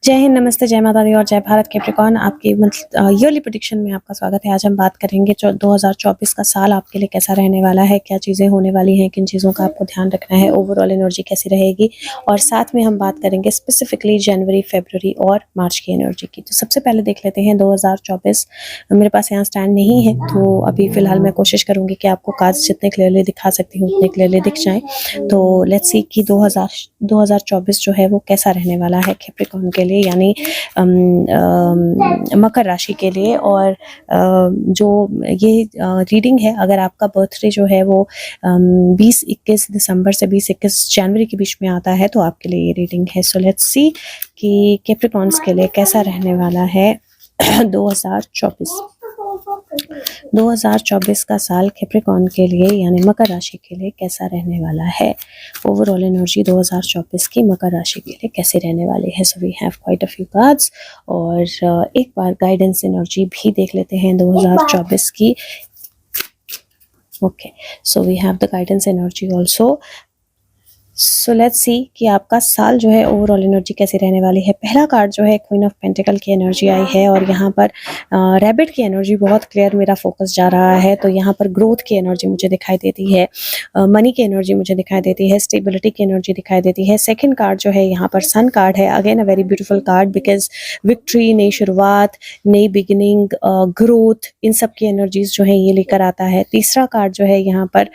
जय हिंद, नमस्ते, जय माता दी और जय भारत। कैप्रिकॉर्न आपकी ईयरली प्रेडिक्शन में आपका स्वागत है। आज हम बात करेंगे 2024 का साल आपके लिए कैसा रहने वाला है, क्या चीज़ें होने वाली हैं, किन चीज़ों का आपको ध्यान रखना है, ओवरऑल एनर्जी कैसी रहेगी, और साथ में हम बात करेंगे स्पेसिफिकली जनवरी, फरवरी और मार्च की एनर्जी की। तो सबसे पहले देख लेते हैं 2024। मेरे पास यहाँ स्टैंड नहीं है, तो अभी फ़िलहाल मैं कोशिश करूँगी कि आपको कार्ड्स जितने क्लियरली दिखा सकती हूँ उतने क्लियरली दिख जाएँ। तो लेट्स सी कि 2024 जो है वो कैसा रहने वाला है कैप्रिकॉर्न के लिए, यानी मकर राशि के लिए। और जो ये रीडिंग है, अगर आपका बर्थडे जो है वो 20-21 दिसंबर से 20-21 जनवरी के बीच में आता है तो आपके लिए ये रीडिंग है। सो लेट्स सी कि कैप्रिकॉर्न्स के लिए कैसा रहने वाला है 2024 का साल कैप्रिकॉर्न के लिए यानी मकर राशि के लिए कैसा रहने वाला है। ओवरऑल एनर्जी 2024 की मकर राशि के लिए कैसे रहने वाली है। So we have quite a few cards और एक बार गाइडेंस एनर्जी भी देख लेते हैं 2024 की। Okay, so we have the guidance energy also. So let's see कि आपका साल जो है ओवरऑल एनर्जी कैसी रहने वाली है। पहला कार्ड जो है क्वीन ऑफ पेंटिकल की एनर्जी आई है और यहाँ पर रैबिट की एनर्जी बहुत क्लियर मेरा फोकस जा रहा है। तो यहाँ पर ग्रोथ की एनर्जी मुझे दिखाई देती है, मनी की एनर्जी मुझे दिखाई देती है, स्टेबिलिटी की एनर्जी दिखाई देती है। सेकंड कार्ड जो है यहाँ पर सन कार्ड है, again a very beautiful card because victory, नई शुरुआत, नई बिगिनिंग, ग्रोथ, इन सब की एनर्जीज जो है ये लेकर आता है। तीसरा कार्ड जो है यहाँ पर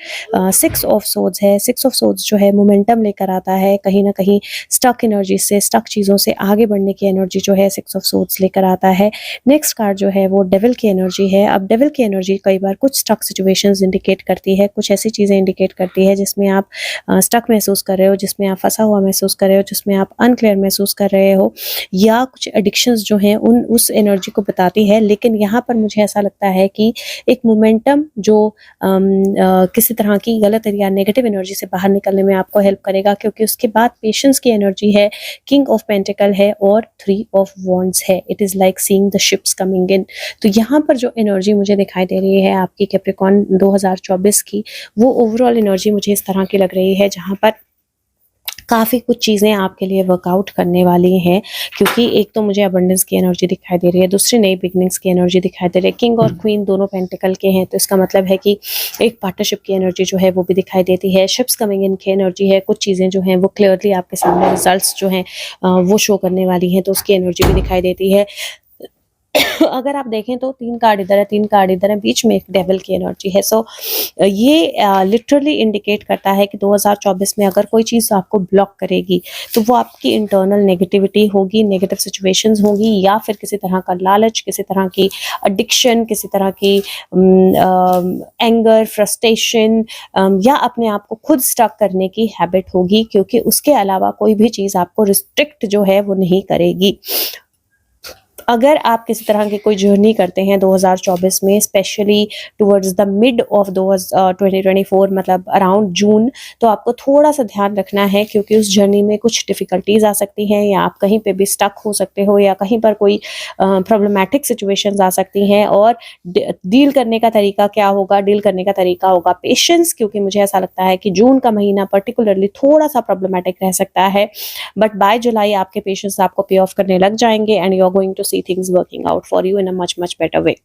6 ऑफ सोर्ड्स है। 6 ऑफ सोर्ड्स जो है मोमेंटम लेकर आता है, कहीं ना कहीं स्टक एनर्जी से, स्टक चीज़ों से आगे बढ़ने की एनर्जी जो है 6 ऑफ सोर्ड्स लेकर आता है। नेक्स्ट कार्ड जो है वो डेविल की एनर्जी है। अब डेविल की एनर्जी कई बार कुछ स्टक सिचुएशंस इंडिकेट करती है, कुछ ऐसी चीज़ें इंडिकेट करती है जिसमें आप स्टक महसूस कर रहे हो, जिसमें आप फंसा हुआ महसूस कर रहे हो, जिसमें आप अनक्लियर महसूस कर रहे हो, या कुछ एडिक्शंस जो हैं उस एनर्जी को बताती है। लेकिन यहाँ पर मुझे ऐसा लगता है कि एक मोमेंटम जो किसी तरह की गलत या नेगेटिव एनर्जी से बाहर निकलने में आपको हेल्प करेगा, क्योंकि उसके बाद पेशेंस की एनर्जी है, किंग ऑफ पेंटिकल है और 3 ऑफ वॉन्ड्स है। It is like seeing the ships coming in. तो यहाँ पर जो एनर्जी मुझे दिखाई दे रही है आपकी कैप्रिकॉर्न 2024 की, वो ओवरऑल एनर्जी मुझे इस तरह की लग रही है जहाँ पर काफ़ी कुछ चीज़ें आपके लिए वर्कआउट करने वाली हैं, क्योंकि एक तो मुझे अबंडेंस की एनर्जी दिखाई दे रही है, दूसरी नई बिगनिंग्स की एनर्जी दिखाई दे रही है। किंग और क्वीन दोनों पेंटिकल के हैं, तो इसका मतलब है कि एक पार्टनरशिप की एनर्जी जो है वो भी दिखाई देती है। शिप्स कमिंग इन की एनर्जी है, कुछ चीज़ें जो हैं वो क्लियरली आपके सामने रिजल्ट्स जो हैं वो शो करने वाली हैं, तो उसकी एनर्जी भी दिखाई देती है। अगर आप देखें तो 3 कार्ड इधर है, 3 कार्ड इधर है, बीच में एक डेविल की एनर्जी है। सो ये लिटरली इंडिकेट करता है कि 2024 में अगर कोई चीज़ आपको ब्लॉक करेगी तो वो आपकी इंटरनल नेगेटिविटी होगी, नेगेटिव सिचुएशंस होगी, या फिर किसी तरह का लालच, किसी तरह की एडिक्शन, किसी तरह की एंगर, फ्रस्ट्रेशन, या अपने आप को खुद स्टक करने की हैबिट होगी, क्योंकि उसके अलावा कोई भी चीज़ आपको रिस्ट्रिक्ट जो है वो नहीं करेगी। अगर आप किसी तरह की कोई जर्नी करते हैं 2024 में, specially towards the mid of 2024, मतलब अराउंड जून, तो आपको थोड़ा सा ध्यान रखना है, क्योंकि उस जर्नी में कुछ डिफ़िकल्टीज़ आ सकती हैं, या आप कहीं पे भी स्टक हो सकते हो, या कहीं पर कोई प्रॉब्लमैटिक सिचुएशंस आ सकती हैं। और डील करने का तरीका क्या होगा? डील करने का तरीका होगा पेशेंस, क्योंकि मुझे ऐसा लगता है कि जून का महीना पर्टिकुलरली थोड़ा सा प्रॉब्लमैटिक रह सकता है, बट बाय जुलाई आपके पेशेंस आपको पे ऑफ करने लग जाएंगे and you are going to see things working out for you in a much better way.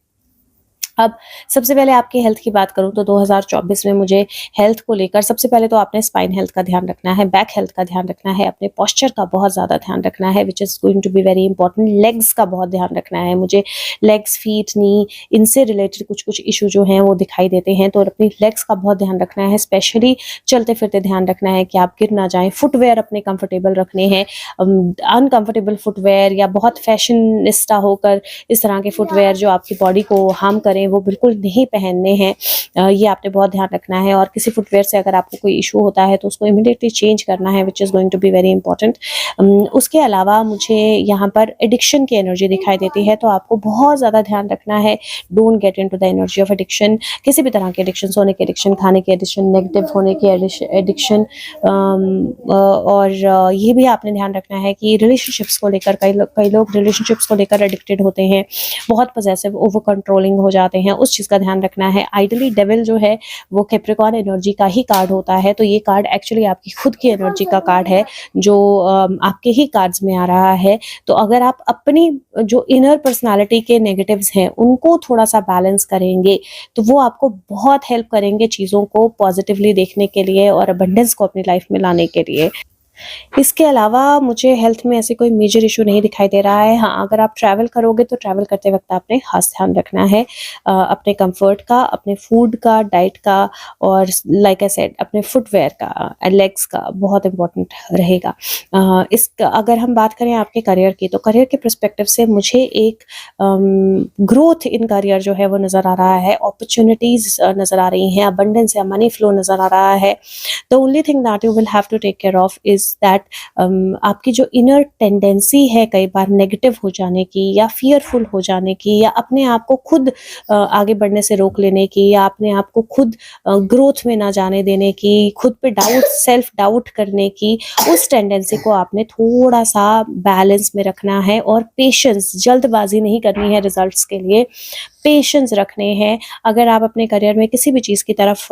अब सबसे पहले आपकी हेल्थ की बात करूं तो 2024 में मुझे हेल्थ को लेकर सबसे पहले तो आपने स्पाइन हेल्थ का ध्यान रखना है, बैक हेल्थ का ध्यान रखना है, अपने पोस्चर का बहुत ज़्यादा ध्यान रखना है, which is going to be very important. Legs का बहुत ध्यान रखना है, मुझे लेग्स, फीट, नी, इनसे रिलेटेड कुछ इशू जो हैं वो दिखाई देते हैं, तो अपनी लेग्स का बहुत ध्यान रखना है। स्पेशली चलते फिरते ध्यान रखना है कि आप गिर ना जाएं। फुटवेयर अपने कंफर्टेबल रखने हैं, अनकंफर्टेबल फुटवेयर या बहुत फैशनिस्टा होकर इस तरह के फुटवेयर जो आपकी बॉडी को हार्म करें वो बिल्कुल नहीं पहनने हैं। ये आपने बहुत ध्यान रखना है। और किसी फुटवेयर से अगर आपको कोई इशू होता है तो उसको इमीडिएटली चेंज करना है, which is going to be very important. उसके अलावा मुझे यहाँ पर एडिक्शन की एनर्जी दिखाई देती है, तो आपको बहुत ज़्यादा ध्यान रखना है। Don't get into the energy of addiction. किसी भी तरह के एडिक्शन, सोने की एडिक्शन, खाने की एडिक्शन, नेगेटिव होने की एडिक्शन, और ये भी आपने ध्यान रखना है कि रिलेशनशिप्स को लेकर कई लोग रिलेशनशिप्स को लेकर एडिक्टेड होते हैं, बहुत पजेसिव, ओवर कंट्रोलिंग हो जाते चाहते हैं उस चीज़ का ध्यान रखना है। आइडली डेविल जो है वो कैप्रिकॉर्न एनर्जी का ही कार्ड होता है, तो ये कार्ड एक्चुअली आपकी खुद की एनर्जी का कार्ड है जो आपके ही कार्ड्स में आ रहा है। तो अगर आप अपनी जो इनर पर्सनालिटी के नेगेटिव्स हैं उनको थोड़ा सा बैलेंस करेंगे तो वो आपको बहुत हेल्प करेंगे चीज़ों को पॉजिटिवली देखने के लिए और अबंडेंस को अपनी लाइफ में लाने के लिए। इसके अलावा मुझे हेल्थ में ऐसे कोई मेजर इशू नहीं दिखाई दे रहा है। हाँ, अगर आप ट्रैवल करोगे तो ट्रैवल करते वक्त आपने खास ध्यान रखना है अपने कंफर्ट का, अपने फूड का, डाइट का और लाइक आई सेड अपने फुटवेयर का, लेग्स का बहुत इंपॉर्टेंट रहेगा। अगर हम बात करें आपके करियर की, तो करियर के पर्सपेक्टिव से मुझे एक ग्रोथ इन करियर जो है वो नज़र आ रहा है, अपॉर्चुनिटीज़ नज़र आ रही हैं, अबंडेंस या मनी फ्लो नज़र आ रहा है। The only thing that you will have to take care of is that आपकी जो इनर टेंडेंसी है कई बार नेगेटिव हो जाने की या फियरफुल हो जाने की या अपने आप को खुद आगे बढ़ने से रोक लेने की या अपने आप को खुद ग्रोथ में ना जाने देने की, खुद पे डाउट सेल्फ डाउट करने की, उस टेंडेंसी को आपने थोड़ा सा बैलेंस में रखना है और पेशेंस, जल्दबाजी नहीं करनी है रिजल्ट्स के लिए, पेशेंस रखने हैं। अगर आप अपने करियर में किसी भी चीज़ की तरफ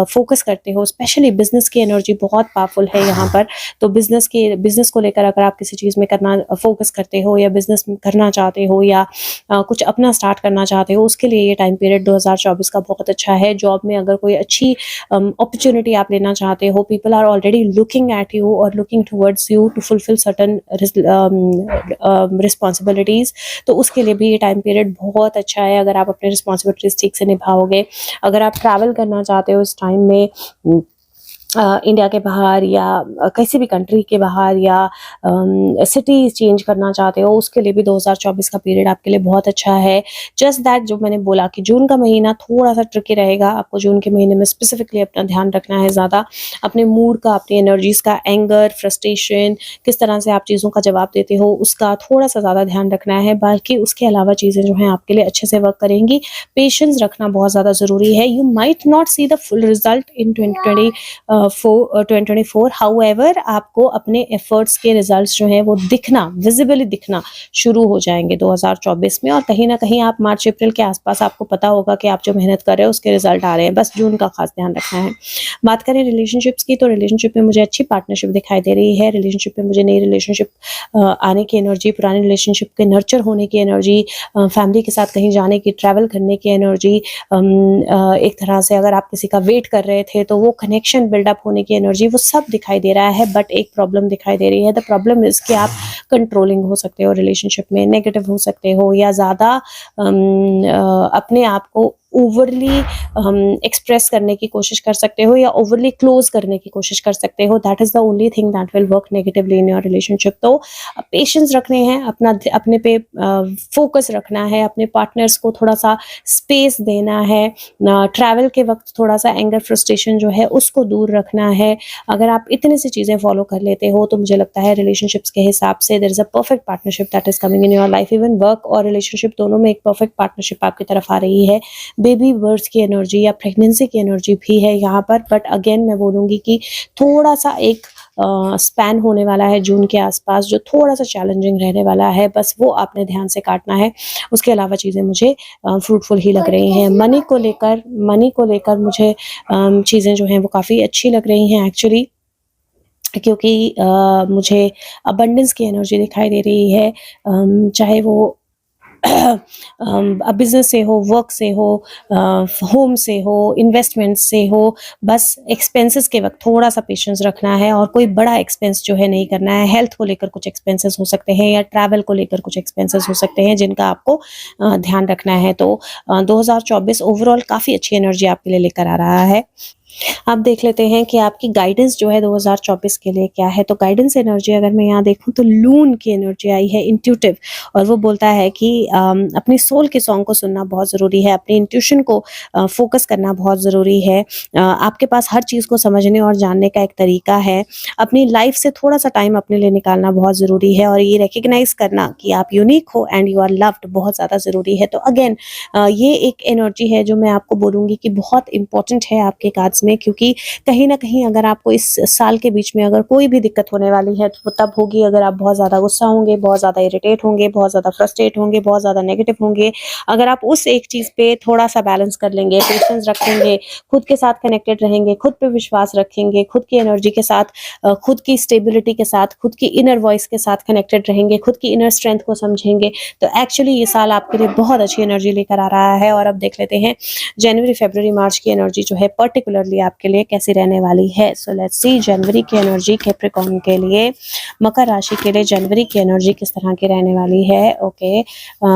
फोकस करते हो, स्पेशली बिजनेस की एनर्जी बहुत पावरफुल है यहाँ पर, तो बिजनेस को लेकर अगर आप किसी चीज़ में करना फोकस करते हो या बिजनेस करना चाहते हो या कुछ अपना स्टार्ट करना चाहते हो, उसके लिए ये टाइम पीरियड 2024 का बहुत अच्छा है। जॉब में अगर कोई अच्छी अपॉर्चुनिटी आप लेना चाहते हो, people are already looking at you और looking towards you to fulfil certain responsibilities, तो उसके लिए भी ये टाइम पीरियड बहुत अच्छा है अगर आप अपने रिस्पॉन्सिबिलिटीज ठीक से निभाओगे। अगर आप ट्रैवल करना चाहते हो इस टाइम में इंडिया के बाहर या किसी भी कंट्री के बाहर या सिटी चेंज करना चाहते हो, उसके लिए भी 2024 का पीरियड आपके लिए बहुत अच्छा है। जस्ट दैट जो मैंने बोला कि जून का महीना थोड़ा सा ट्रिकी रहेगा, आपको जून के महीने में स्पेसिफिकली अपना ध्यान रखना है ज़्यादा, अपने मूड का, अपनी एनर्जीज का, एंगर, फ्रस्ट्रेशन, किस तरह से आप चीज़ों का जवाब देते हो उसका थोड़ा सा ज़्यादा ध्यान रखना है। बाकी उसके अलावा चीज़ें जो हैं आपके लिए अच्छे से वर्क करेंगी। पेशेंस रखना बहुत ज़्यादा ज़रूरी है। You might not see the full result in 2024, however आपको अपने एफर्ट्स के रिजल्ट्स जो हैं वो दिखना, विजिबली दिखना शुरू हो जाएंगे 2024 में, और कहीं ना कहीं आप मार्च अप्रैल के आसपास आपको पता होगा कि आप जो मेहनत कर रहे हो उसके रिजल्ट आ रहे हैं। बस जून का खास ध्यान रखना है। बात करें रिलेशनशिप्स की, तो रिलेशनशिप में मुझे अच्छी पार्टनरशिप दिखाई दे रही है। रिलेशनशिप में मुझे नई रिलेशनशिप आने की एनर्जी, पुरानी रिलेशनशिप के नर्चर होने की एनर्जी, फैमिली के साथ कहीं जाने की, ट्रैवल करने की एनर्जी, एक तरह से अगर आप किसी का वेट कर रहे थे तो वो कनेक्शन बिल्डअप होने की एनर्जी, वो सब दिखाई दे रहा है। बट एक प्रॉब्लम दिखाई दे रही है। द प्रॉब्लम इज कि आप कंट्रोलिंग हो सकते हो, रिलेशनशिप में नेगेटिव हो सकते हो या ज़्यादा अपने आप को ओवरली एक्सप्रेस करने की कोशिश कर सकते हो या ओवरली क्लोज करने की कोशिश कर सकते हो। That is the only thing that will work negatively in your relationship. तो पेशेंस रखने हैं, अपने पे फोकस रखना है, अपने पार्टनर्स को थोड़ा सा स्पेस देना है, ट्रैवल के वक्त थोड़ा सा एंगर, फ्रस्ट्रेशन जो है उसको दूर रखना है। अगर आप इतनी सी चीज़ें फॉलो कर लेते हो तो मुझे लगता है रिलेशनशिप्स के हिसाब से there is a perfect partnership that is coming in your life. Even work और रिलेशनशिप दोनों में एक परफेक्ट पार्टनरशिप आपकी तरफ आ रही है। बेबी बर्थ की एनर्जी या प्रेगनेंसी की एनर्जी भी है यहाँ पर, बट अगेन मैं बोलूँगी कि थोड़ा सा एक स्पैन होने वाला है जून के आसपास जो थोड़ा सा चैलेंजिंग रहने वाला है। बस वो आपने ध्यान से काटना है। उसके अलावा चीज़ें मुझे फ्रूटफुल ही लग रही हैं। मनी को लेकर मुझे चीज़ें जो हैं वो काफ़ी अच्छी लग रही हैं एक्चुअली, क्योंकि मुझे अबंडेंस की एनर्जी दिखाई दे रही है। चाहे वो बिजनेस से हो, वर्क से हो, होम से हो, इन्वेस्टमेंट से हो, बस एक्सपेंसेस के वक्त थोड़ा सा पेशेंस रखना है और कोई बड़ा एक्सपेंस जो है नहीं करना है। हेल्थ को लेकर कुछ एक्सपेंसेस हो सकते हैं या ट्रैवल को लेकर कुछ एक्सपेंसेस हो सकते हैं जिनका आपको ध्यान रखना है। तो 2024 ओवरऑल काफ़ी अच्छी एनर्जी आपके लिए लेकर आ रहा है। अब देख लेते हैं कि आपकी गाइडेंस जो है 2024 के लिए क्या है। तो गाइडेंस एनर्जी अगर मैं यहाँ देखूँ तो लून की एनर्जी आई है, इंट्यूटिव, और वो बोलता है कि अपनी सोल के सॉन्ग को सुनना बहुत ज़रूरी है, अपनी इंट्यूशन को फोकस करना बहुत ज़रूरी है। आपके पास हर चीज़ को समझने और जानने का एक तरीका है। अपनी लाइफ से थोड़ा सा टाइम अपने लिए निकालना बहुत ज़रूरी है और ये रिकग्नाइज करना कि आप यूनिक हो एंड यू आर लव्ड बहुत ज़्यादा ज़रूरी है। तो अगेन ये एक एनर्जी है जो मैं आपको बोलूँगी कि बहुत इंपॉर्टेंट है आपके कार्ड्स कार्ड्स में, क्योंकि कहीं ना कहीं अगर आपको इस साल के बीच में अगर कोई भी दिक्कत होने वाली है तो वो तब होगी अगर आप बहुत ज़्यादा गुस्सा होंगे, बहुत ज़्यादा इरिटेट होंगे, बहुत ज़्यादा फ्रस्ट्रेट होंगे, बहुत ज़्यादा नेगेटिव होंगे। अगर आप उस एक चीज़ पे थोड़ा सा बैलेंस कर लेंगे, पेशेंस रखेंगे, खुद के साथ कनेक्टेड रहेंगे, खुद पे विश्वास रखेंगे, खुद की एनर्जी के साथ, खुद की स्टेबिलिटी के साथ, खुद की इनर वॉइस के साथ कनेक्टेड रहेंगे, खुद की इनर स्ट्रेंथ को समझेंगे, तो एक्चुअली ये साल आपके लिए बहुत अच्छी एनर्जी लेकर आ रहा है। और अब देख लेते हैं जनवरी, फरवरी, मार्च की एनर्जी जो है पर्टिकुलरली आपके लिए कैसी रहने वाली है। सो लेट्स सी जनवरी की एनर्जी कैप्रिकॉर्न के लिए, मकर राशि के लिए जनवरी की एनर्जी किस तरह की रहने वाली है। ओके,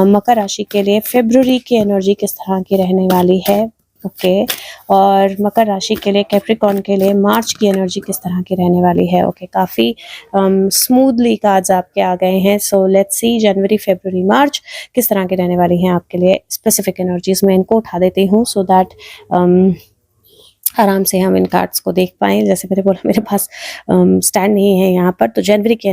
मकर राशि के लिए फरवरी की एनर्जी किस तरह की रहने वाली है। ओके, और मकर राशि के लिए कैप्रिकॉर्न के लिए मार्च की एनर्जी किस तरह की रहने वाली है। ओके, काफ़ी स्मूथली कार्ड्स आपके आ गए हैं। सो लेट्स सी जनवरी, फरवरी, मार्च किस तरह की रहने वाली हैं आपके लिए स्पेसिफिक एनर्जीज में। इनको उठा देती हूँ सो दैट आराम से हम इन कार्ड्स को देख पाएँ। जैसे मैंने बोला मेरे पास स्टैंड नहीं है यहाँ पर। तो जनवरी की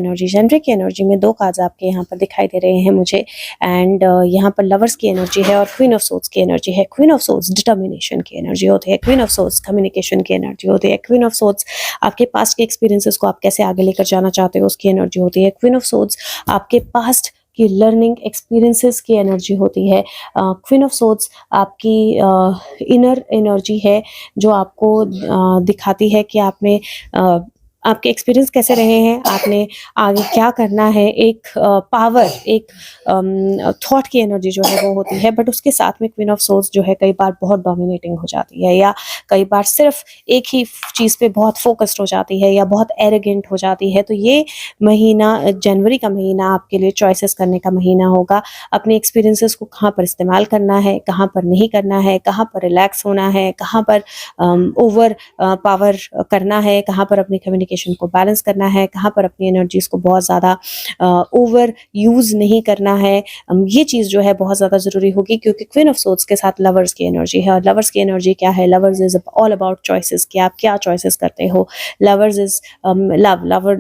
एनर्जी में 2 कार्ड्स आपके यहाँ पर दिखाई दे रहे हैं मुझे, एंड यहाँ पर लवर्स की एनर्जी है और क्वीन ऑफ सोर्ड्स की एनर्जी है। क्वीन ऑफ सोर्ड्स डिटर्मिनेशन की एनर्जी होती है, क्वीन ऑफ सोर्ड्स कम्युनिकेशन की एनर्जी होती है, क्वीन ऑफ सोर्ड्स आपके पास्ट के एक्सपीरियंसेस को आप कैसे आगे लेकर जाना चाहते हो उसकी एनर्जी होती है। क्वीन ऑफ सोर्ड्स आपके पास्ट की लर्निंग एक्सपीरियंसेस की एनर्जी होती है। क्वीन ऑफ सोर्ड्स आपकी इनर एनर्जी है जो आपको दिखाती है कि आप में आपके एक्सपीरियंस कैसे रहे हैं, आपने आगे क्या करना है। एक पावर, एक थॉट की एनर्जी जो है वो होती है, बट उसके साथ में क्वीन ऑफ सोर्ड्स जो है कई बार बहुत डोमिनेटिंग हो जाती है, या कई बार सिर्फ एक ही चीज़ पे बहुत फोकस्ड हो जाती है, या बहुत एरोगेंट हो जाती है। तो ये महीना, जनवरी का महीना आपके लिए चॉइसेस करने का महीना होगा। अपने एक्सपीरियंसेस को कहाँ पर इस्तेमाल करना है, कहाँ पर नहीं करना है, कहाँ पर रिलैक्स होना है, कहाँ पर ओवर पावर करना है, कहाँ पर अपनी कम्युनिकेशन को बैलेंस करना है, कहाँ पर अपनी एनर्जीज को बहुत ज़्यादा ओवर यूज़ नहीं करना है। ये चीज़ जो है बहुत ज़्यादा ज़रूरी होगी, क्योंकि क्वीन ऑफ सोर्ड्स के साथ लवर्स की एनर्जी है। और लवर्स की एनर्जी क्या है? Lovers is all about choices, कि आप क्या चॉइसेस करते हो। Lovers is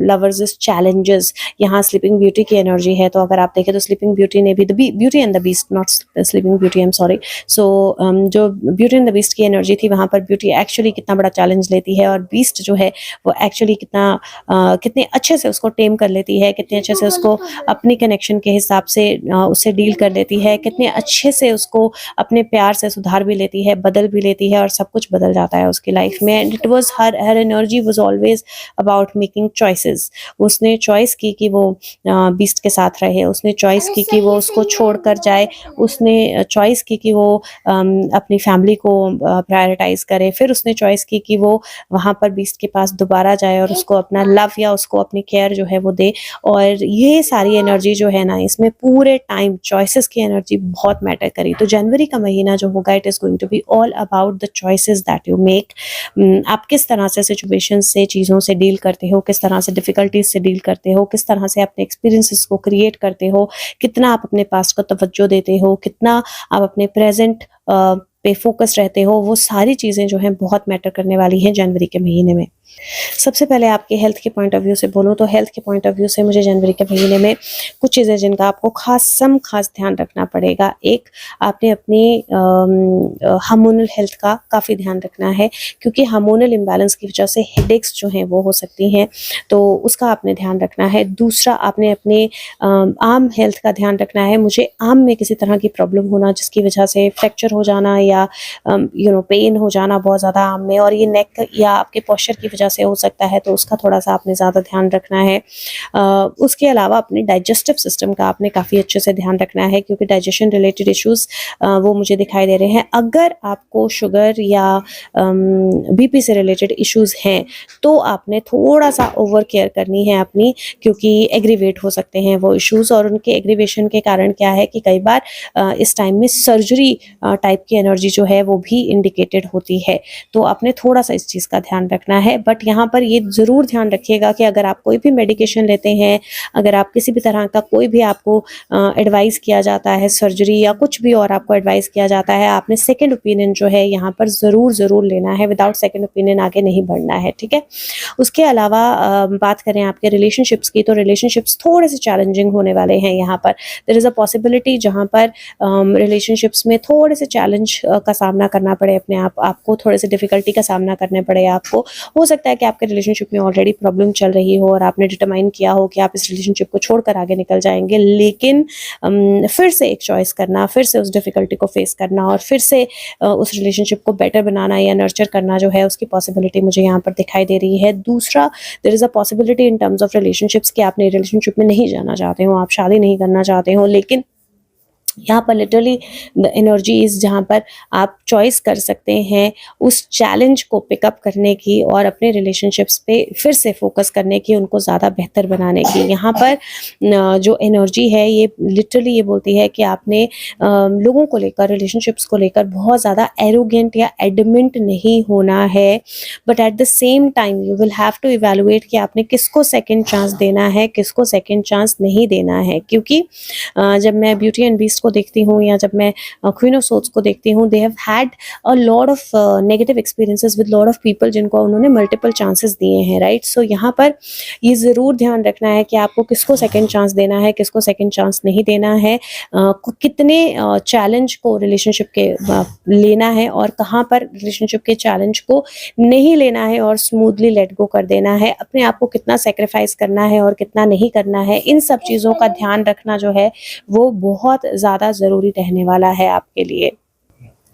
lovers is challenges. यहाँ स्लीपिंग ब्यूटी की एनर्जी है, तो अगर आप देखें तो स्लीपिंग ब्यूटी ने भी beauty and the beast, not sleeping beauty, I am sorry. So जो ब्यूटी एंड द बीस्ट की एनर्जी थी, वहाँ पर ब्यूटी एक्चुअली कितना बड़ा चैलेंज लेती है, और बीस्ट जो है वो एक्चुअली कितने अच्छे से उसको टेम कर लेती है, कितने अच्छे से उसको अपनी कनेक्शन के हिसाब से उससे डील कर लेती है, कितने अच्छे से उसको अपने प्यार से सुधार भी लेती है, बदल भी लेती है, और सब कुछ बदल जाता है उसकी लाइफ में। And it was her energy was always about making choices. उसने चॉइस की कि वो बीस्ट के साथ रहे, उसने चॉइस की कि वो उसको छोड़कर जाए, उसने चॉइस की कि वो अपनी फैमिली को प्रायोरिटाइज करे, फिर उसने चॉइस की कि वो वहाँ पर बीस्ट के पास दोबारा जाए और उसको अपना लव या उसको अपनी केयर जो है वो दे। और ये सारी एनर्जी जो है ना, इसमें पूरे टाइम चॉइसेस की एनर्जी बहुत मैटर करी। तो जनवरी का महीना जो होगा, it is going to be all about the choices that you make. आप किस तरह से सिचुएशन से, चीज़ों से डील करते हो, किस तरह से डिफ़िकल्टीज से डील करते हो, किस तरह से अपने एक्सपीरियंसेस को क्रिएट करते हो, कितना आप अपने पास्ट को तवज्जो देते हो, कितना आप अपने प्रेजेंट पे फोकस रहते हो, वो सारी चीज़ें जो हैं बहुत मैटर करने वाली हैं जनवरी के महीने में। सबसे पहले आपके हेल्थ के पॉइंट ऑफ व्यू से बोलूँ तो हेल्थ के पॉइंट ऑफ व्यू से मुझे जनवरी के महीने में कुछ चीज़ें जिनका आपको खास ध्यान रखना पड़ेगा। एक, आपने अपनी हार्मोनल हेल्थ का काफ़ी ध्यान रखना है, क्योंकि हार्मोनल इम्बैलेंस की वजह से हेडेक्स जो हैं वो हो सकती हैं, तो उसका आपने ध्यान रखना है। दूसरा, आपने अपने आर्म हेल्थ का ध्यान रखना है। मुझे आर्म में किसी तरह की प्रॉब्लम होना जिसकी वजह से फ्रैक्चर हो जाना या पेन हो जाना बहुत ज़्यादा आर्म में, और ये नेक या आपके पोस्चर की वजह से हो सकता है, तो उसका थोड़ा सा आपने ज़्यादा ध्यान रखना है। उसके अलावा अपने डाइजेस्टिव सिस्टम का आपने काफ़ी अच्छे से ध्यान रखना है, क्योंकि डाइजेशन रिलेटेड इश्यूज़ वो मुझे दिखाई दे रहे हैं। अगर आपको शुगर या बीपी से रिलेटेड इश्यूज़ हैं तो आपने थोड़ा सा ओवर केयर करनी है अपनी, क्योंकि एग्रीवेट हो सकते हैं वो इश्यूज़, और उनके एग्रीवेशन के कारण क्या है कि कई बार इस टाइम में सर्जरी टाइप की एनर्जी जो है वो भी इंडिकेटेड होती है। तो आपने थोड़ा सा इस चीज़ का ध्यान रखना है। बट यहाँ पर ये ज़रूर ध्यान रखिएगा कि अगर आप कोई भी मेडिकेशन लेते हैं, अगर आप किसी भी तरह का कोई भी आपको एडवाइस किया जाता है, सर्जरी या कुछ भी और आपको एडवाइस किया जाता है, आपने सेकंड ओपिनियन जो है यहाँ पर ज़रूर लेना है। विदाउट सेकंड ओपिनियन आगे नहीं बढ़ना है, ठीक है। उसके अलावा बात करें आपके रिलेशनशिप्स की, तो रिलेशनशिप्स थोड़े से चैलेंजिंग होने वाले हैं यहाँ पर। देयर इज़ अ पॉसिबिलिटी जहाँ पर रिलेशनशिप्स में थोड़े से चैलेंज का सामना करना पड़े, अपने आपको थोड़े से डिफ़िकल्टी का सामना करने पड़े आपको। हो सकता है कि आपके रिलेशनशिप में ऑलरेडी प्रॉब्लम चल रही हो और आपने डिटरमाइन किया हो कि आप इस रिलेशनशिप को छोड़कर आगे निकल जाएँगे, लेकिन फिर से एक चॉइस करना, फिर से उस डिफ़िकल्टी को फेस करना और फिर से उस रिलेशनशिप को बेटर बनाना या नर्चर करना जो है, उसकी पॉसिबिलिटी मुझे यहाँ पर दिखाई दे रही है। दूसरा, there is a possibility in terms of relationships कि आप नई रिलेशनशिप में नहीं जाना चाहते हो, आप शादी नहीं करना चाहते हो, लेकिन यहाँ पर लिटरली द एनर्जी इज़ जहाँ पर आप चॉइस कर सकते हैं उस चैलेंज को पिकअप करने की और अपने रिलेशनशिप्स पे फिर से फोकस करने की, उनको ज़्यादा बेहतर बनाने की। यहाँ पर जो एनर्जी है ये लिटरली ये बोलती है कि आपने लोगों को लेकर, रिलेशनशिप्स को लेकर बहुत ज़्यादा एरोगेंट या एडमेंट नहीं होना है, but at the same time you will have to evaluate कि आपने किसको सेकेंड चांस देना है, किसको सेकेंड चांस नहीं देना है। क्योंकि जब मैं ब्यूटी एंड बीस्ट को देखती हूँ या जब मैं क्वीन ऑफ सोर्ड्स को देखती हूँ, they have had a lot of negative experiences with lot of people जिनको उन्होंने मल्टीपल चांसेस दिए हैं, राइट। सो यहाँ पर ये ज़रूर ध्यान रखना है कि आपको किसको सेकंड चांस देना है, किसको सेकंड चांस नहीं देना है, कितने चैलेंज को रिलेशनशिप के लेना है और कहाँ पर रिलेशनशिप के चैलेंज को नहीं लेना है और स्मूथली लेट गो कर देना है, अपने आप को कितना सेक्रीफाइस करना है और कितना नहीं करना है। इन सब चीज़ों का ध्यान रखना जो है वो बहुत ज़्यादा ज़रूरी रहने वाला है आपके लिए।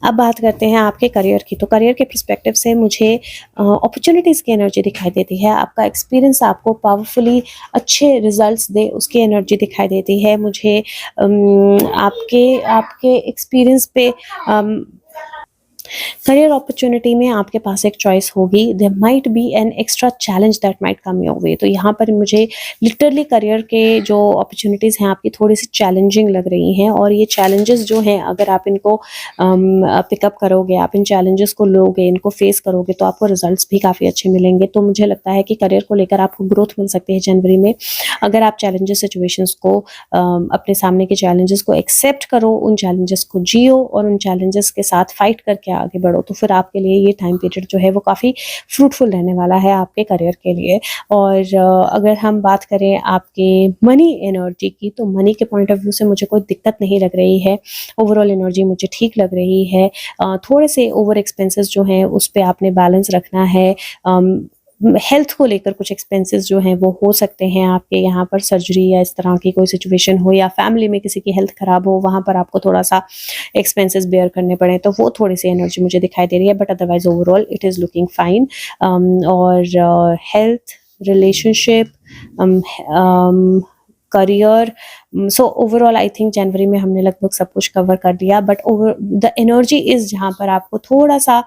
अब बात करते हैं आपके करियर की, तो करियर के पर्सपेक्टिव से मुझे अपॉर्चुनिटीज़ की एनर्जी दिखाई देती है। आपका एक्सपीरियंस आपको पावरफुली अच्छे रिजल्ट्स दे, उसकी एनर्जी दिखाई देती है मुझे। आपके आपके एक्सपीरियंस पे करियर अपॉर्चुनिटी में आपके पास एक चॉइस होगी, there might be an extra challenge that might come your way. तो यहाँ पर मुझे लिटरली करियर के जो अपॉर्चुनिटीज़ हैं आपकी थोड़ी सी चैलेंजिंग लग रही हैं और ये चैलेंजेस जो हैं अगर आप इनको पिकअप करोगे, आप इन चैलेंजेस को लोगे, इनको फेस करोगे तो आपको रिजल्ट्स भी काफ़ी अच्छे मिलेंगे। तो मुझे लगता है कि करियर को लेकर आपको ग्रोथ मिल सकती है जनवरी में, अगर आप चैलेंजेस सिचुएशंस को अपने सामने के चैलेंजेस को एक्सेप्ट करो, उन चैलेंजेस को जियो और उन चैलेंजेस के साथ फाइट करके आगे बढ़ो, तो फिर आपके लिए ये टाइम पीरियड जो है वो काफ़ी फ्रूटफुल रहने वाला है आपके करियर के लिए। और अगर हम बात करें आपके मनी एनर्जी की, तो मनी के पॉइंट ऑफ व्यू से मुझे कोई दिक्कत नहीं लग रही है, ओवरऑल एनर्जी मुझे ठीक लग रही है। थोड़े से ओवर एक्सपेंसेस जो हैं उस पर आपने बैलेंस रखना है। हेल्थ को लेकर कुछ एक्सपेंसेस जो हैं वो हो सकते हैं आपके, यहाँ पर सर्जरी या इस तरह की कोई सिचुएशन हो या फैमिली में किसी की हेल्थ ख़राब हो, वहाँ पर आपको थोड़ा सा एक्सपेंसेस बेयर करने पड़े, तो वो थोड़ी सी एनर्जी मुझे दिखाई दे रही है, but otherwise overall it is looking fine. और health, relationship, career, so overall I think जनवरी में हमने लगभग सब कुछ कवर कर दिया, but over the energy is जहाँ पर आपको थोड़ा सा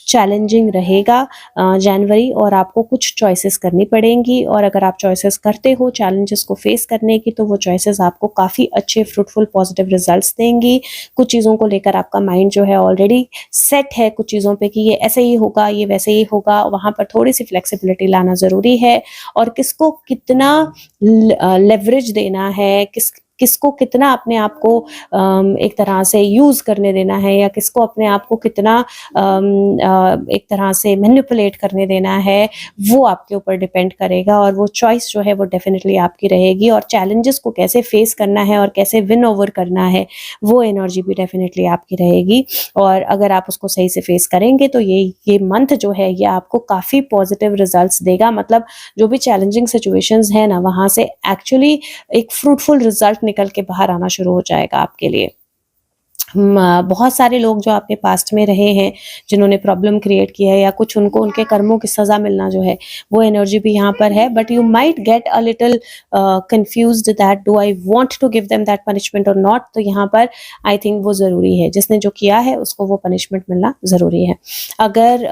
चैलेंजिंग रहेगा जनवरी, और आपको कुछ चॉइसेस करनी पड़ेंगी, और अगर आप चॉइसेस करते हो चैलेंजेस को फेस करने की, तो वो चॉइसेस आपको काफ़ी अच्छे फ्रूटफुल पॉजिटिव रिजल्ट्स देंगी। कुछ चीज़ों को लेकर आपका माइंड जो है ऑलरेडी सेट है कुछ चीज़ों पे कि ये ऐसे ही होगा, ये वैसे ही होगा, वहाँ पर थोड़ी सी फ्लेक्सिबिलिटी लाना ज़रूरी है। और किसको कितना लेवरेज देना है, किसको कितना अपने आप को एक तरह से यूज़ करने देना है, या किसको अपने आप को कितना एक तरह से मैनिपुलेट करने देना है, वो आपके ऊपर डिपेंड करेगा, और वो चॉइस जो है वो डेफिनेटली आपकी रहेगी। और चैलेंजेस को कैसे फेस करना है और कैसे विन ओवर करना है, वो एनर्जी भी डेफिनेटली आपकी रहेगी। और अगर आप उसको सही से फेस करेंगे तो ये मंथ जो है ये आपको काफ़ी पॉजिटिव रिजल्ट्स देगा। मतलब जो भी चैलेंजिंग सिचुएशंस है ना, वहाँ से एक्चुअली एक फ्रूटफुल रिजल्ट निकल के बाहर आना शुरू हो जाएगा आपके लिए। बहुत सारे लोग जो आपके पास्ट में रहे हैं, जिन्होंने प्रॉब्लम क्रिएट किया है, या कुछ उनको उनके कर्मों की सज़ा मिलना जो है, वो एनर्जी भी यहाँ पर है। But you might get a little confused that do I want to give them that punishment और नॉट। तो यहाँ पर आई थिंक वो ज़रूरी है, जिसने जो किया है उसको वो पनिशमेंट मिलना ज़रूरी है। अगर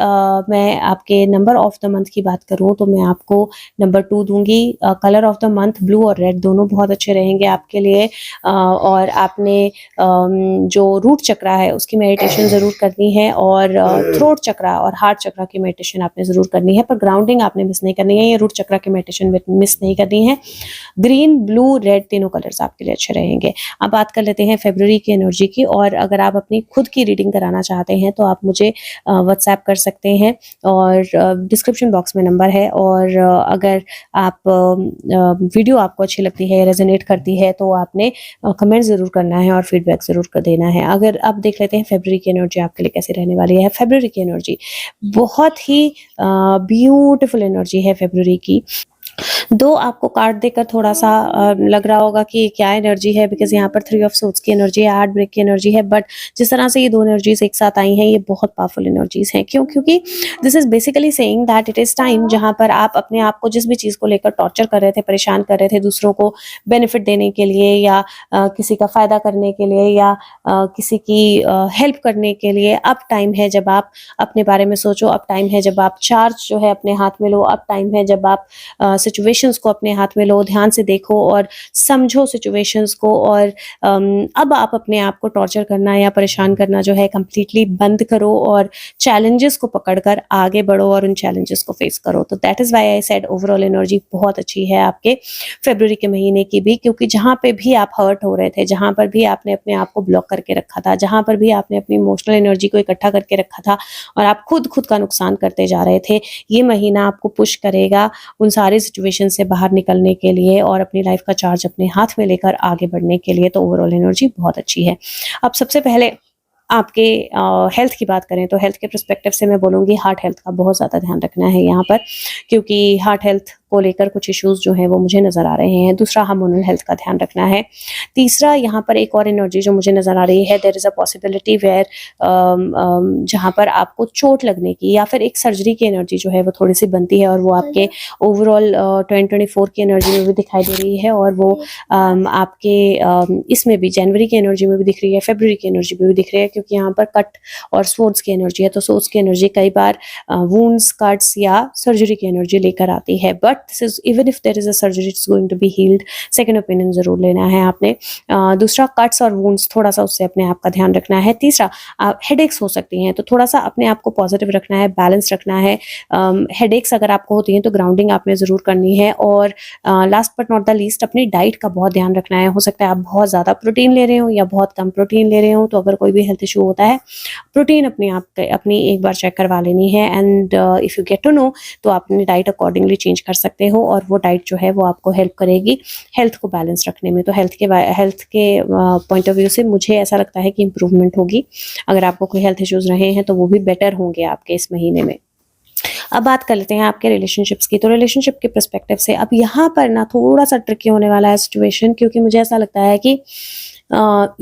मैं आपके नंबर ऑफ द मंथ की बात करूँ तो मैं आपको नंबर 2 दूंगी। Colour of the month blue और रेड दोनों बहुत अच्छे रहेंगे आपके लिए। और आपने जो रूट चक्रा है उसकी मेडिटेशन ज़रूर करनी है, और थ्रोट चक्रा और हार्ट चक्रा की मेडिटेशन आपने ज़रूर करनी है, पर ग्राउंडिंग आपने मिस नहीं करनी है, ये रूट चक्रा की मेडिटेशन मिस नहीं करनी है। ग्रीन, ब्लू, रेड तीनों कलर्स आपके लिए अच्छे रहेंगे। अब बात कर लेते हैं फरवरी की एनर्जी की, और अगर आप अपनी खुद की रीडिंग कराना चाहते हैं तो आप मुझे व्हाट्सएप कर सकते हैं, और डिस्क्रिप्शन बॉक्स में नंबर है, और अगर आप वीडियो आपको अच्छी लगती है, रेजोनेट करती है, तो आपने कमेंट ज़रूर करना है और फीडबैक ज़रूर कर देना है। अगर अब देख लेते हैं फरवरी की एनर्जी आपके लिए कैसी रहने वाली है। फरवरी की एनर्जी बहुत ही ब्यूटीफुल एनर्जी है फरवरी की। दो आपको कार्ड देकर थोड़ा-सा लग रहा होगा कि क्या एनर्जी है, बिकॉज़ यहाँ पर थ्री ऑफ सोर्ड्स की एनर्जी है, हार्ट ब्रेक की एनर्जी है, बट जिस तरह से ये 2 एनर्जीज़ एक साथ आई हैं, ये बहुत पावरफुल एनर्जीज़ हैं। क्यों? क्योंकि this is basically saying that it is time, जहाँ पर आप अपने आप को जिस भी चीज़ को लेकर टॉर्चर कर रहे थे, परेशान कर रहे थे दूसरों को बेनिफिट देने के लिए, या किसी का फ़ायदा करने के लिए, या किसी की हेल्प करने के लिए, अब टाइम है जब आप अपने बारे में सोचो, अब टाइम है जब आप चार्ज जो है अपने हाथ में लो, अब टाइम है जब आप सिचुएशंस को अपने हाथ में लो, ध्यान से देखो और समझो सिचुएशंस को, और अब आप अपने आप को टॉर्चर करना या परेशान करना जो है कंप्लीटली बंद करो, और चैलेंजेस को पकड़कर आगे बढ़ो और उन चैलेंजेस को फेस करो। तो that is why I said overall energy बहुत अच्छी है आपके फरवरी के महीने की भी, क्योंकि जहाँ पे भी आप हर्ट हो रहे थे, जहाँ पर भी आपने अपने आप को ब्लॉक करके रखा था, जहाँ पर भी आपने अपनी इमोशनल एनर्जी को इकट्ठा करके रखा था और आप खुद का नुकसान करते जा रहे थे, ये महीना आपको पुश करेगा उन सारी सिचुएशन से बाहर निकलने के लिए और अपनी लाइफ का चार्ज अपने हाथ में लेकर आगे बढ़ने के लिए। तो ओवरऑल एनर्जी बहुत अच्छी है। अब सबसे पहले आपके हेल्थ की बात करें तो हेल्थ के पर्सपेक्टिव से मैं बोलूँगी हार्ट हेल्थ का बहुत ज़्यादा ध्यान रखना है यहाँ पर, क्योंकि हार्ट हेल्थ को लेकर कुछ इश्यूज जो हैं वो मुझे नज़र आ रहे हैं। दूसरा, हार्मोनल हेल्थ का ध्यान रखना है। तीसरा, यहाँ पर एक और एनर्जी जो मुझे नज़र आ रही है, there is a possibility where जहाँ पर आपको चोट लगने की या फिर एक सर्जरी की एनर्जी जो है वो थोड़ी सी बनती है, और वो आपके ओवरऑल 2024 की एनर्जी में भी दिखाई दे रही है, और वो आपके इसमें भी जनवरी की एनर्जी में भी दिख रही है, फरवरी की एनर्जी में भी दिख रही है, क्योंकि यहाँ पर कट और स्वॉर्ड्स की एनर्जी है। तो स्वॉर्ड्स की एनर्जी कई बार वुंड्स, कट्स या सर्जरी की एनर्जी लेकर आती है, but this is even if there is a surgery it's going to be healed. Second opinion जरूर लेना है आपने। दूसरा, कट्स और वुंड्स, थोड़ा सा उससे अपने आप का ध्यान रखना है। तीसरा, हेडेक्स हो सकती हैं, तो थोड़ा सा अपने आप को पॉजिटिव रखना है, बैलेंस रखना है। हेडेक्स अगर आपको होती हैं तो ग्राउंडिंग आपने ज़रूर करनी है, और last but not the least, अपनी डाइट का बहुत ध्यान रखना है। हो सकता है आप बहुत ज़्यादा प्रोटीन ले रहे हो या बहुत कम प्रोटीन ले रहे हो, तो अगर कोई भी हेल्थ इशू होता है, प्रोटीन अपनी एक बार चेक करवा लेनी है, and if you get to know तो आप अपनी डाइट अकॉर्डिंगली चेंज कर सकते हो, और वो डाइट जो है वो आपको हेल्प करेगी हेल्थ को बैलेंस रखने में। तो हेल्थ के पॉइंट ऑफ व्यू से मुझे ऐसा लगता है कि इंप्रूवमेंट होगी। अगर आपको कोई हेल्थ इश्यूज रहे हैं तो वो भी बेटर होंगे आपके इस महीने में। अब बात कर लेते हैं आपके रिलेशनशिप्स की। तो रिलेशनशिप के पर्सपेक्टिव से अब यहाँ पर ना थोड़ा सा ट्रिकी होने वाला है सिचुएशन, क्योंकि मुझे ऐसा लगता है कि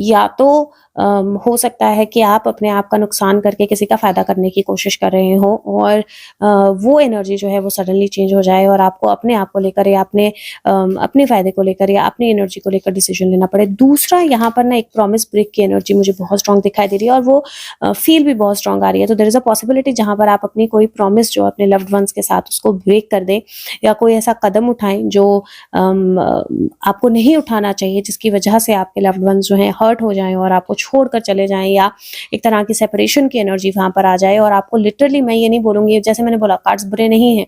या तो हो सकता है कि आप अपने आप का नुकसान करके किसी का फ़ायदा करने की कोशिश कर रहे हो, और वो एनर्जी जो है वो सडनली चेंज हो जाए और आपको अपने आप को लेकर या अपने फ़ायदे को लेकर या अपनी एनर्जी को लेकर डिसीजन लेना पड़े। दूसरा, यहाँ पर ना एक प्रॉमिस ब्रेक की एनर्जी मुझे बहुत स्ट्रॉन्ग दिखाई दे रही है, और वो फील भी बहुत स्ट्रॉन्ग आ रही है। तो देयर इज़ अ पॉसिबिलिटी जहाँ पर आप अपनी कोई प्रॉमिस जो अपने लव्ड वंस के साथ उसको ब्रेक कर दें, या कोई ऐसा कदम उठाएं जो आपको नहीं उठाना चाहिए, जिसकी वजह से आपके लव्ड वंस जो हैं हर्ट हो जाएं और आपको छोड़कर चले जाएं, या एक तरह की सेपरेशन की एनर्जी वहाँ पर आ जाए। और आपको लिटरली, मैं ये नहीं बोलूँगी, जैसे मैंने बोला कार्ड्स बुरे नहीं हैं,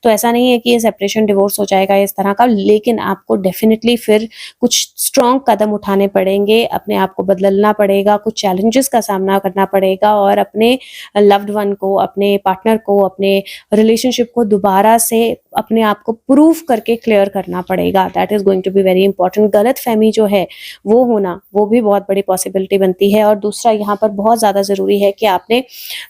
तो ऐसा नहीं है कि ये सेपरेशन डिवोर्स हो जाएगा इस तरह का, लेकिन आपको डेफिनेटली फिर कुछ स्ट्रॉन्ग कदम उठाने पड़ेंगे, अपने आप को बदलना पड़ेगा, कुछ चैलेंजेस का सामना करना पड़ेगा, और अपने लव्ड वन को, अपने पार्टनर को, अपने रिलेशनशिप को दोबारा से अपने आप को प्रूव करके क्लियर करना पड़ेगा। That is going to be very important. गलत फहमी जो है वो होना, वो भी बहुत बड़ी पॉसिबिलिटी बनती है। और दूसरा, यहाँ पर बहुत ज़्यादा ज़रूरी है कि आपने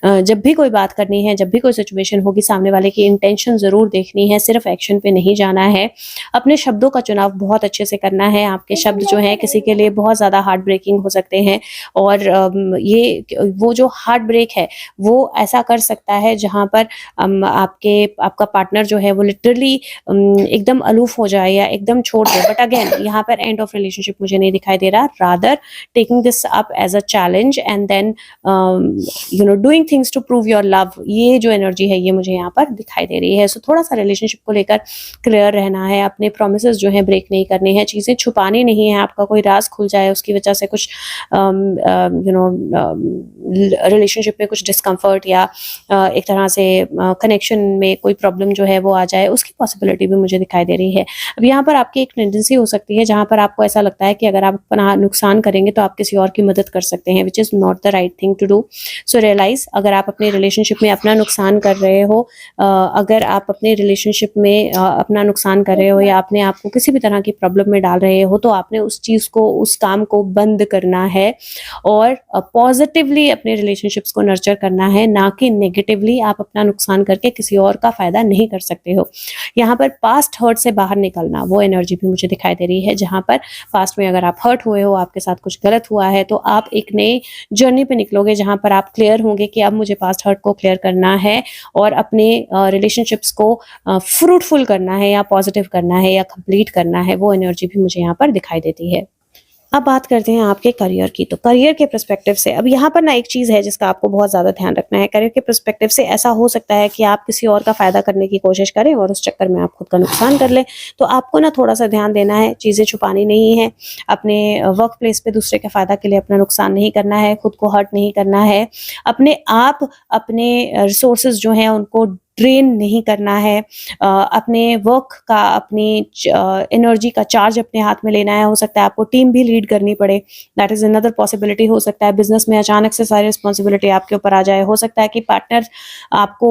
जब भी कोई बात करनी है, जब भी कोई सिचुएशन होगी, सामने वाले की इंटेंशन ज़रूर देखनी है, सिर्फ एक्शन पे नहीं जाना है। अपने शब्दों का चुनाव बहुत अच्छे से करना है। आपके शब्द जो हैं किसी के लिए बहुत ज़्यादा हार्ट ब्रेकिंग हो सकते हैं, और ये वो जो हार्ट ब्रेक है वो ऐसा कर सकता है जहाँ पर आपका पार्टनर जो है वो लिटरली एकदम अलूफ हो जाए या एकदम छोड़ दे। बट अगेन, यहाँ पर एंड ऑफ रिलेशनशिप मुझे नहीं दिखाई दे रहा, rather taking this up up as a challenge and then doing things to prove your love, ये जो एनर्जी है ये मुझे यहाँ पर दिखाई दे रही है। सो थोड़ा सा रिलेशनशिप को लेकर क्लियर रहना है, अपने प्रोमिसेस जो है ब्रेक नहीं करने हैं, चीज़ें छुपानी नहीं है, आपका कोई राज खुल जाए उसकी वजह से कुछ रिलेशनशिप में कुछ डिस्कम्फर्ट या एक तरह से कनेक्शन में कोई प्रॉब्लम जो है वो आ जाए, उसकी पॉसिबिलिटी भी मुझे दिखाई दे रही है। अब यहाँ पर आपकी एक टेंडेंसी हो सकती है जहाँ पर आपको ऐसा लगता है कि अगर आप अपना नुकसान करेंगे तो आप किसी और की मदद कर सकते हैं, which is not the right thing to do. So realise, अगर आप अपने रिलेशनशिप में अपना नुकसान कर रहे हो, अगर आप अपने रिलेशनशिप में अपना नुकसान कर रहे हो या अपने आप को किसी भी तरह की प्रॉब्लम में डाल रहे हो, तो आपने उस चीज़ को, उस काम को बंद करना है और पॉजिटिवली अपने रिलेशनशिप्स को नर्चर करना है, ना कि नेगेटिवली आप अपना नुकसान करके किसी और का फायदा नहीं कर सकते हो। यहाँ पर पास्ट हर्ट से बाहर निकलना, वो एनर्जी भी मुझे दिखाई दे रही है, जहाँ पर पास्ट में अगर आप हर्ट हुए हो, आपके साथ कुछ गलत हुआ है, तो आप एक नए जर्नी पे निकलोगे जहाँ पर आप क्लियर होंगे कि अब मुझे पास्ट हर्ट को क्लियर करना है और अपने रिलेशनशिप्स को फ्रूटफुल करना है या पॉजिटिव करना है या कंप्लीट करना है। वो एनर्जी भी मुझे यहाँ पर दिखाई देती है। अब बात करते हैं आपके करियर की। तो करियर के पर्सपेक्टिव से अब यहाँ पर ना एक चीज़ है जिसका आपको बहुत ज़्यादा ध्यान रखना है। करियर के पर्सपेक्टिव से ऐसा हो सकता है कि आप किसी और का फ़ायदा करने की कोशिश करें और उस चक्कर में आप खुद का नुकसान कर लें। तो आपको ना थोड़ा सा ध्यान देना है, चीज़ें छुपानी नहीं है, अपने वर्क प्लेस पे दूसरे के फ़ायदा के लिए अपना नुकसान नहीं करना है, खुद को हर्ट नहीं करना है, अपने आप अपने रिसोर्सेज जो हैं उनको ड्रेन नहीं करना है, अपने वर्क का, अपनी एनर्जी का चार्ज अपने हाथ में लेना है। हो सकता है आपको टीम भी लीड करनी पड़े, दैट इज़ अनदर पॉसिबिलिटी। हो सकता है बिजनेस में अचानक से सारी रिस्पॉन्सिबिलिटी आपके ऊपर आ जाए। हो सकता है कि पार्टनर आपको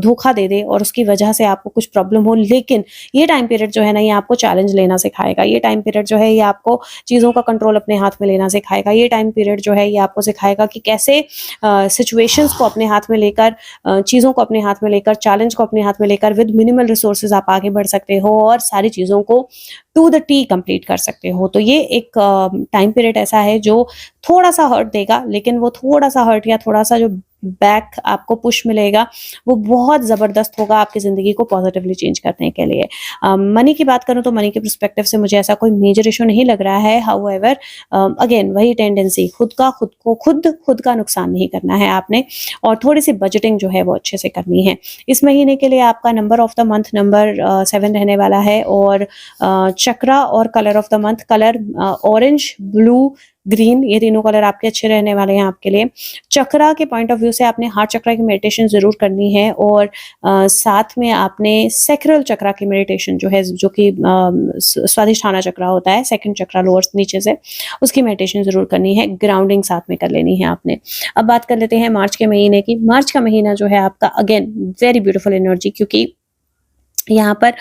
धोखा दे दे और उसकी वजह से आपको कुछ प्रॉब्लम हो, लेकिन ये टाइम पीरियड जो है ना, ये आपको चैलेंज लेना सिखाएगा। ये टाइम पीरियड जो है ये आपको चीज़ों का कंट्रोल अपने हाथ में लेना सिखाएगा। ये टाइम पीरियड जो है ये आपको सिखाएगा कि कैसे सिचुएशंस को अपने हाथ में लेकर, चीज़ों को अपने हाथ में लेकर, चैलेंज को अपने हाथ में लेकर विद मिनिमल रिसोर्सेज आप आगे बढ़ सकते हो और सारी चीज़ों को टू द टी कंप्लीट कर सकते हो। तो ये एक टाइम पीरियड ऐसा है जो थोड़ा सा हर्ट देगा, लेकिन वो थोड़ा सा हर्ट या थोड़ा सा जो बैक आपको पुश मिलेगा वो बहुत ज़बरदस्त होगा आपकी ज़िंदगी को पॉजिटिवली चेंज करने के लिए। मनी की बात करूँ तो मनी के पर्सपेक्टिव से मुझे ऐसा कोई मेजर इशू नहीं लग रहा है। हाउएवर अगेन वही टेंडेंसी, खुद का नुकसान नहीं करना है आपने, और थोड़ी सी बजटिंग जो है वो अच्छे से करनी है। इस महीने के लिए आपका number of the month number 7 रहने वाला है, और चक्रा और colour of the month colour orange, blue, green, ये तीनों कलर आपके अच्छे रहने वाले हैं आपके लिए। चक्रा के पॉइंट ऑफ व्यू से आपने हार्ट चक्रा की मेडिटेशन ज़रूर करनी है, और साथ में आपने सैक्रल चक्रा की मेडिटेशन जो है, जो कि स्वादिष्ठाना चक्रा होता है, सेकंड चक्रा लोअर नीचे से, उसकी मेडिटेशन ज़रूर करनी है। ग्राउंडिंग साथ में कर लेनी है आपने। अब बात कर लेते हैं मार्च के महीने की। मार्च का महीना जो है आपका अगेन वेरी ब्यूटीफुल एनर्जी, क्योंकि यहाँ पर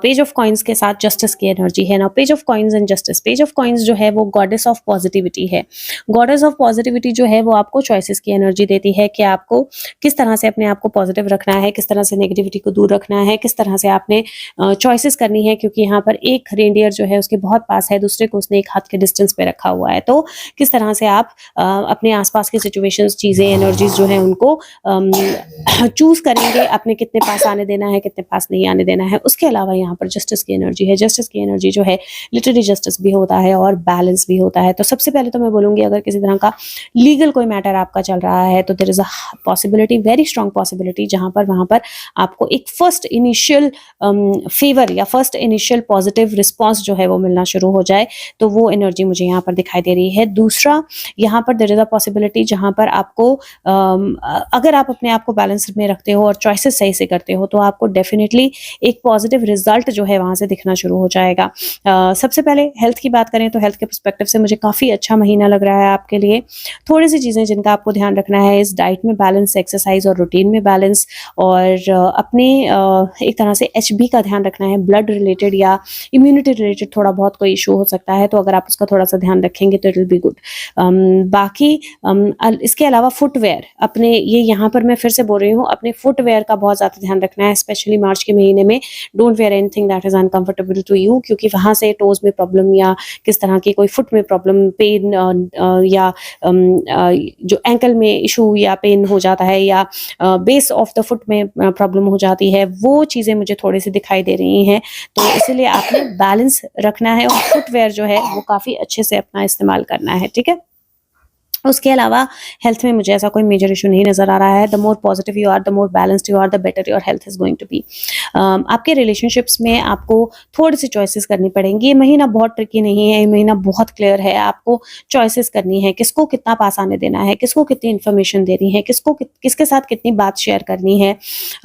पेज ऑफ कॉइन्स के साथ जस्टिस की एनर्जी है ना। Page of coins and justice, page of coins जो है वो गॉडेस ऑफ पॉजिटिविटी है। गॉडेस ऑफ पॉजिटिविटी जो है वो आपको चॉइसेस की एनर्जी देती है कि आपको किस तरह से अपने आप को पॉजिटिव रखना है, किस तरह से नेगेटिविटी को दूर रखना है, किस तरह से आपने चॉइसेस करनी है। क्योंकि यहाँ पर एक रेंडियर जो है उसके बहुत पास है, दूसरे को उसने एक हाथ के डिस्टेंस पे रखा हुआ है। तो किस तरह से आप अपने आसपास की सिचुएशंस, चीज़ें, एनर्जीज जो है उनको चूज करेंगे, अपने कितने पास आने देना है, कितने पास नहीं आने देना है। उसके अलावा यहाँ पर जस्टिस की एनर्जी है। जस्टिस की एनर्जी जो है लिटरली जस्टिस भी होता है और बैलेंस भी होता है। तो सबसे पहले तो मैं बोलूँगी, अगर किसी तरह का लीगल कोई मैटर आपका चल रहा है तो there is a possibility, very strong possibility, जहाँ पर वहाँ पर आपको एक फर्स्ट इनिशियल फेवर या फर्स्ट इनिशियल पॉजिटिव रिस्पॉन्स जो है वो मिलना शुरू हो जाए। तो वो एनर्जी मुझे यहाँ पर दिखाई दे रही है। दूसरा, यहाँ पर देयर इज़ अ पॉसिबिलिटी जहाँ पर आपको अगर आप अपने आप को बैलेंस में रखते हो और चॉइसेस सही से करते हो तो आपको डेफिनेटली एक पॉजिटिव रिजल्ट जो है वहाँ से दिखना शुरू हो जाएगा। सबसे पहले हेल्थ की बात करें तो हेल्थ के पर्सपेक्टिव से मुझे काफ़ी अच्छा महीना लग रहा है आपके लिए। थोड़ी सी चीज़ें जिनका आपको ध्यान रखना है, इस डाइट में बैलेंस, एक्सरसाइज और रूटीन में बैलेंस, और अपने एक तरह से HB का ध्यान रखना है। ब्लड रिलेटेड या इम्यूनिटी रिलेटेड थोड़ा बहुत कोई इशू हो सकता है, तो अगर आप उसका थोड़ा सा ध्यान रखेंगे तो इट विल बी गुड। बाकी इसके अलावा फुटवेयर, अपने ये यहाँ पर मैं फिर से बोल रही हूँ, अपने फुटवेयर का बहुत ज़्यादा ध्यान रखना है, स्पेशली मार्च के महीने में। Don't wear anything that is uncomfortable to you, क्योंकि वहाँ से टोज में प्रॉब्लम या किस तरह की कोई फुट में प्रॉब्लम, पेन या जो एंकल में इशू या पेन हो जाता है, या बेस ऑफ द फुट में प्रॉब्लम हो जाती है, वो चीज़ें मुझे थोड़ी सी दिखाई दे रही हैं। तो इसीलिए आपने बैलेंस रखना है और फुटवेयर जो है वो काफ़ी अच्छे से अपना इस्तेमाल करना है, ठीक है। उसके अलावा हेल्थ में मुझे ऐसा कोई मेजर इशू नहीं नज़र आ रहा है। The more positive you are, the more balanced you are, the better your health is going to be. आपके रिलेशनशिप्स में आपको थोड़ी-सी चॉइसेस करनी पड़ेंगी। ये महीना बहुत ट्रिकी नहीं है, ये महीना बहुत क्लियर है। आपको चॉइसेस करनी है, किसको कितना पास आने देना है, किसको कितनी इन्फॉर्मेशन देनी है, किसके साथ कितनी बात शेयर करनी है,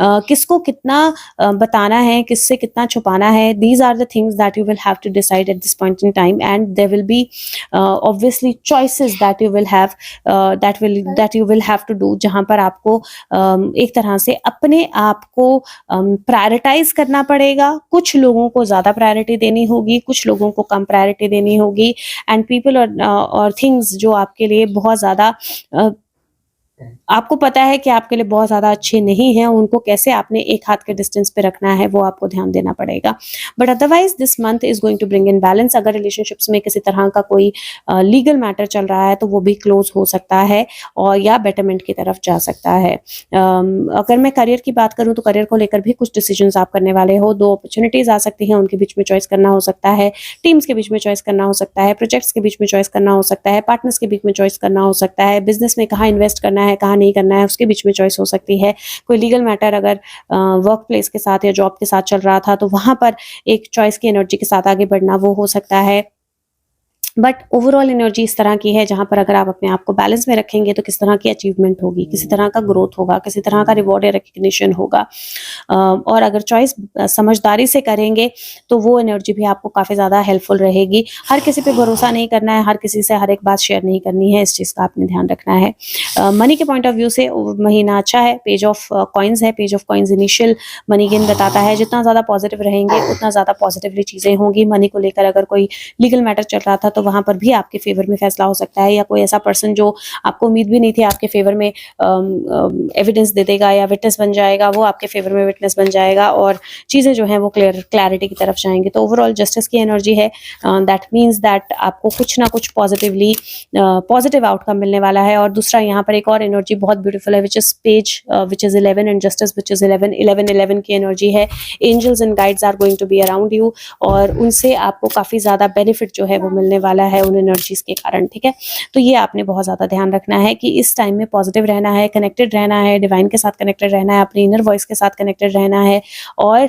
किसको कितना बताना है, किससे कितना छुपाना है। These are the things that you will have to decide at this point in time, and there will be obviously choices that you will have that you will have to do, जहां पर आपको एक तरह से अपने आप को prioritise करना पड़ेगा। कुछ लोगों को ज्यादा प्रायोरिटी देनी होगी, कुछ लोगों को कम प्रायोरिटी देनी होगी, एंड पीपल और थिंग्स जो आपके लिए बहुत ज्यादा आपको पता है कि आपके लिए बहुत ज़्यादा अच्छे नहीं हैं, उनको कैसे आपने एक हाथ के डिस्टेंस पे रखना है, वो आपको ध्यान देना पड़ेगा। But otherwise this month is going to bring in balance. अगर रिलेशनशिप्स में किसी तरह का कोई लीगल मैटर चल रहा है तो वो भी क्लोज हो सकता है और या बेटरमेंट की तरफ जा सकता है। अगर मैं करियर की बात करूँ तो करियर को लेकर भी कुछ डिसीजंस आप करने वाले हो। 2 अपॉर्चुनिटीज़ आ सकती हैं, उनके बीच में चॉइस करना हो सकता है, टीम्स के बीच में चॉइस करना हो सकता है, प्रोजेक्ट्स के बीच में चॉइस करना हो सकता है, पार्टनर्स के बीच में चॉइस करना हो सकता है, बिजनेस में कहाँ इन्वेस्ट करना है, कहाँ नहीं करना है, उसके बीच में चॉइस हो सकती है। कोई लीगल मैटर अगर वर्क प्लेस के साथ या जॉब के साथ चल रहा था तो वहां पर एक चॉइस की एनर्जी के साथ आगे बढ़ना वो हो सकता है। बट ओवरऑल एनर्जी इस तरह की है जहां पर अगर आप अपने आप को बैलेंस में रखेंगे तो किस तरह की अचीवमेंट होगी, किसी तरह का ग्रोथ होगा, किसी तरह का रिवॉर्ड या रिकग्निशन होगा। और अगर चॉइस समझदारी से करेंगे तो वो एनर्जी भी आपको काफ़ी ज़्यादा हेल्पफुल रहेगी। हर किसी पे भरोसा नहीं करना है, हर किसी से हर एक बात शेयर नहीं करनी है, इस चीज़ का आपने ध्यान रखना है। मनी के पॉइंट ऑफ व्यू से महीना अच्छा है। पेज ऑफ कॉइन्स है, page of coins initial money gain बताता है। जितना ज़्यादा पॉजिटिव रहेंगे उतना ज़्यादा पॉजिटिवली चीज़ें होंगी। मनी को लेकर अगर कोई लीगल मैटर चल रहा था तो वहां पर भी आपके फेवर में फैसला हो सकता है, या कोई ऐसा पर्सन जो आपको उम्मीद भी नहीं थी आपके फेवर में एविडेंस दे देगा या विटनेस बन जाएगा, वो आपके फेवर में विटनेस बन जाएगा और चीज़ें जो हैं वो क्लैरिटी की तरफ जाएंगी। तो ओवरऑल जस्टिस की एनर्जी है। दैट मीन्स दैट आपको कुछ ना कुछ पॉजिटिव आउटकम मिलने वाला है। और दूसरा यहाँ पर एक और एनर्जी बहुत ब्यूटीफुल है, which is 11 and justice which is 11 की एनर्जी है। Angels and guides are going to be around you और उनसे आपको काफ़ी ज़्यादा बेनिफिट जो है वो मिलने वाला है उन एनर्जीज के कारण। ठीक है, तो ये आपने बहुत ज़्यादा ध्यान रखना है कि इस टाइम में पॉजिटिव रहना है, कनेक्टेड रहना है, डिवाइन के साथ कनेक्टेड रहना है, अपनी इनर वॉइस के साथ कनेक्टेड रहना है और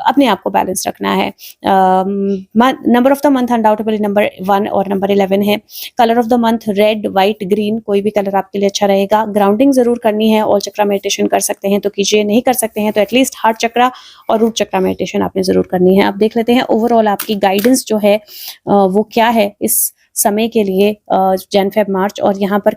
अपने आप को बैलेंस रखना है। Number of the month undoubtedly number 1 और नंबर 11 है। Colour of the month red, white, green, कोई भी कलर आपके लिए अच्छा रहेगा। ग्राउंडिंग जरूर करनी है, ऑल चक्रा मेडिटेशन कर सकते हैं तो कीजिए, नहीं कर सकते हैं तो एटलीस्ट हार्ट चक्रा और रूट चक्रा मेडिटेशन आपने जरूर करनी है। अब देख लेते हैं ओवरऑल आपकी गाइडेंस जो है वो क्या है इस समय के लिए, जन फेब मार्च। और यहाँ पर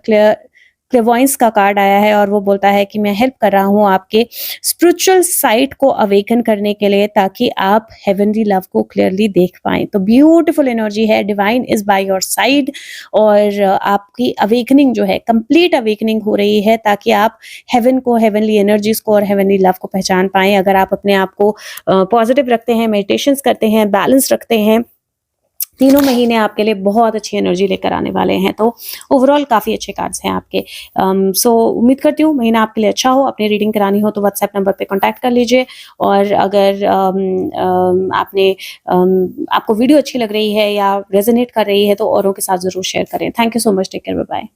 क्लेवॉइंस का कार्ड आया है और वो बोलता है कि मैं हेल्प कर रहा हूँ आपके स्पिरिचुअल साइड को अवेकन करने के लिए ताकि आप हेवनली लव को क्लियरली देख पाएं। तो ब्यूटीफुल एनर्जी है, divine is by your side और आपकी अवेकनिंग जो है कंप्लीट अवेकनिंग हो रही है ताकि आप हेवन को, हेवनली एनर्जीज को और हेवनली लव को पहचान पाएं। अगर आप अपने आप को पॉजिटिव रखते हैं, मेडिटेशंस करते हैं, बैलेंस रखते हैं, तीनों महीने आपके लिए बहुत अच्छी एनर्जी लेकर आने वाले हैं। तो ओवरऑल काफ़ी अच्छे कार्ड्स हैं आपके। सो उम्मीद करती हूँ महीना आपके लिए अच्छा हो। अपनी रीडिंग करानी हो तो व्हाट्सएप नंबर पे कांटेक्ट कर लीजिए और अगर आपको वीडियो अच्छी लग रही है या रेजोनेट कर रही है तो औरों के साथ ज़रूर शेयर करें। Thank you so much, take care, bye bye.